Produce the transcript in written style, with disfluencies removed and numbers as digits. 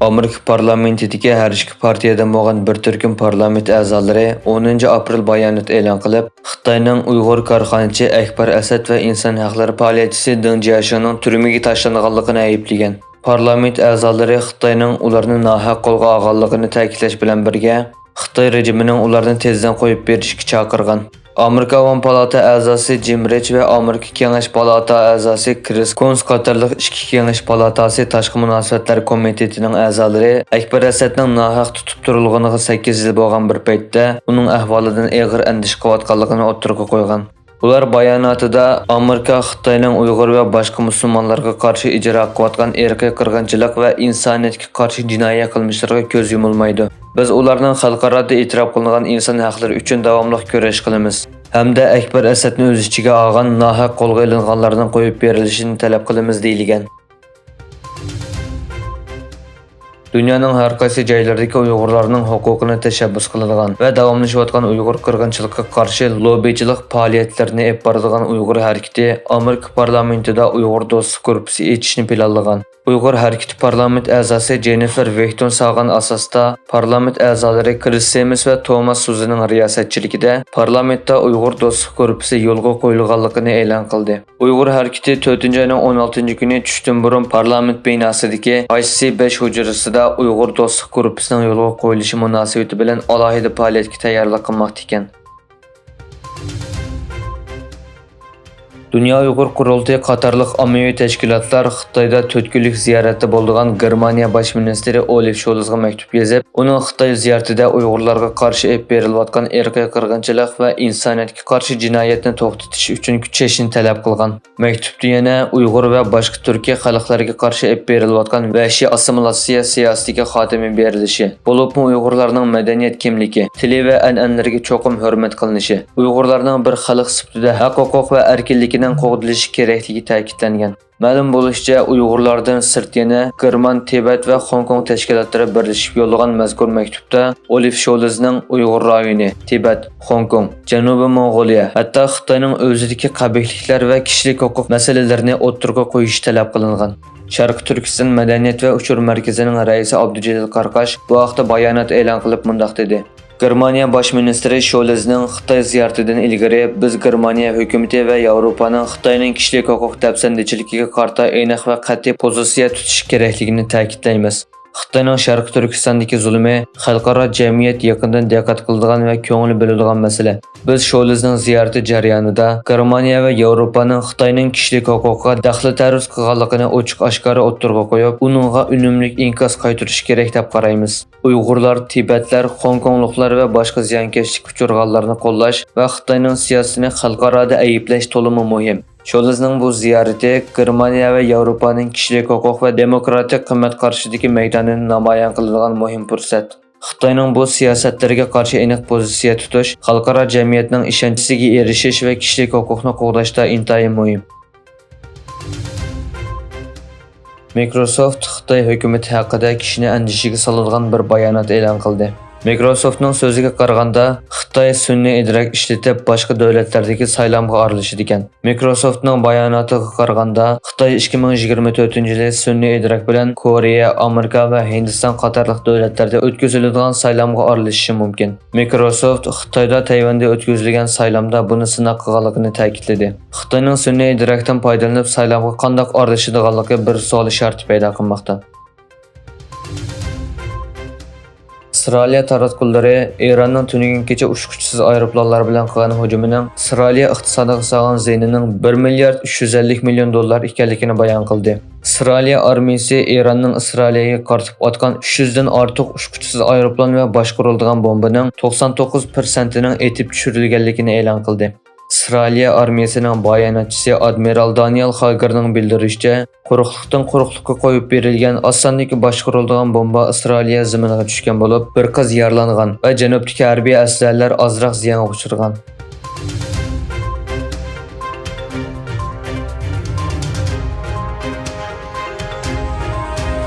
Amerika parlamentidagi har ikki partiyadan bo'lgan bir turkum parlament a'zolari 10 aprel bayonot e'lon qilib, Xitoyning Uyg'ur korxonachi Akbar Asad va inson haqlari faoliyatchisi Deng Jiaoshunning turmaga tashlanganligini ayblagan. Parlament a'zolari Xitoyning ularni nohaq qo'lga olganligini ta'kidlash bilan birga, Xitoy rejimining ularni tezdan qo'yib berishga chaqirgan. Amerika Avam palata a'zosi Jim Rich va Amerika Kengash palata a'zosi Chris Coons qatorliq ikki kengash palatasi tashqi munosabatlar komitetining a'zolari Akbar Asadning nohaq tutib turilganiga 8 yil bo'lgan bir paytda uning ahvolidan og'ir andish qilayotganligini o'ttirg'a qo'ygan. Ular bayonotida Amerika Xitoyning Uyg'ur va boshqa musulmonlarga qarshi ijro qilayotgan irqiy qirg'inchilik va insoniyatga qarshi jinoiy qilmishlariga ko'z yumilmaydi. Biz ularning xalqaroda e'tirof qilingan inson haqlari uchun davomli kurash qilamiz. Hamda Akbar Asadni o'z ichiga olgan nohaq qo'lga olinganlarning qo'yib berilishini talab qilamiz deyilgan. Dunyoning har qaysi joylaridagi Uyg'urlarning huquqini tashabbus qiladigan va davomlashayotgan Uyg'ur qirg'inchiligiga qarshi lobbichilik faoliyatlarini olib boradigan Uyg'ur harakati Amerika parlamentida Uyg'ur do'stlik korpusi etishni planlagan. Uyg'ur harakati parlament a'zosi Jennifer Vehton sog'an asosda parlament a'zolari Chris Semis va Thomas Suzining riyosatchiligida parlamentda Uyg'ur do'stlik korpusi yo'lga qo'yilganligini e'lon qildi. Uyg'ur harakati 4-oyning 16-kuni tushdan burun parlament binosidagi IC5 hujrasida Uyg'ur do'stlik korpusining yo'lga qo'yilishi munosabati bilan alohida faoliyatga tayyorlik qilmoqda ekan. Dünya Uyghur Qurultayı qatorliq ommaviy tashkilotlar Xitoyda 4 kunlik ziyoratda bo'lgan Germaniya bosh ministri Olaf Scholzga maktub yozib, uning Xitoy ziyoratida Uyg'urlarga qarshi olib berilayotgan irqiy qirg'inchilik va insoniyatga qarshi jinoyatni to'xtatish uchun kuchayishni talab qilgan. Maktubda yana Uyg'ur va boshqa Turkiya xalqlariga qarshi olib berilayotgan vahshiy assimilyatsiya siyosatiga xotima berilishi, bo'libmi Uyg'urlarning madaniyat kimligi, tili va an'analariga cho'qim hurmat qilinishi, Uyg'urlarning bir xalq sifatida haq-huquq va erkinlik qo'g'dilishi kerakligi ta'kidlangan. Ma'lum bo'lishicha, Uyg'urlardan sirt yana German, Tibet va Hong Kong tashkilotlari birlashib yo'llagan mazkur maktubda Olaf Scholzning Uyg'ur rayoni, Tibet, Hong Kong, Janubiy Mong'oliya, hatto Xitoyning o'zidagi qabihliklar va kishilik huquq masalalarini o'ttirg'a qo'yish talab qilingan. Sharq Turkiston madaniyat va uchur markazining raisi Abdujalil Qarqash bu haqda bayonot e'lon qilib mundaq dedi: Germaniya bosh ministri Scholzning Xitoy ziyaratidan ilgari biz Germaniya hukumati va Yevropaning Xitoyning kishilik huquq dafsandichiligiga qarshi aniq va qat'iy pozitsiya tutish kerakligini ta'kidlaymiz. Xitoyning Sharq Turkistondagi zulmi xalqaro jamiyat yaqindan diqqat qiladigan va ko'ngli bo'ladigan masala. Biz Scholzning ziyorati jarayonida Germaniya va Yevropaning Xitoyning kishilik huquqiga daxli taruz qilganligini ochiq-oshkora o'ttirg'a qo'yib, uningga unumli inkos qaytarish kerak deb qaraymiz. Uyg'urlar, Tibetlar, Hong Kongliklar va boshqa ziyonkashlik uchirganlarni qo'llash va Xitoyning siyosatini xalqaroda ayblash to'liq muhim. Scholzning bu ziyorati Germaniya va Yevropaning kishilik huquq va demokratik qimmat qarshidagi maydonini namoyon qiladigan muhim fursat. Xitoyning bu siyosatlariga qarshi aniq pozitsiya tutish, xalqaro jamiyatning ishonchiga erishish va kishilik huquqni qo'llashda intayin muhim. Microsoft Xitoy hukumati haqida kishini andishiga soladigan bir bayonot e'lon qildi. Microsoftning so'ziga qaraganda, Xitoy sun'iy idrok ishlatib boshqa davlatlardagi saylovga aralashadi ekan. Microsoftning bayonotiga qaraganda, Xitoy 2024-yil sun'iy idrok bilan Koreya, Amerika va Hindiston qatorliq davlatlarda o'tkaziladigan saylovga aralashishi mumkin. Microsoft Xitoyda Tayvanda o'tkazilgan saylovda buni sinab qilganligini ta'kidladi. Xitoyning sun'iy idrokdan foydalanib saylovga qanday aralashadiganligi bir savol sharti paydo qilmoqda. Isroiliya taratqullari Eronning tunigan kecha uchquchsiz aeroplanlar bilan qilgan hujumining Isroiliya iqtisodiga solgan ziyonining 1 milliard 350 million dollar ekanligini bayon qildi. Isroiliya armiyasi Eronning Isroiliyaga qarshi otgan 300 dan ortiq uchquchsiz aeroplan va boshqariladigan bombaning 99%ning etib tushirilganligini e'lon qildi. Isroiliya armiyasining bayonotchisi Admiral Daniel Hagerning bildirishicha, quruqlikdan quruqlikka qo'yib berilgan osondagi boshqariladigan bomba Isroiliya ziminiga tushgan bo'lib, bir qiz yaralangan va janubdagi harbiy askarlar ozroq ziyonga uchragan.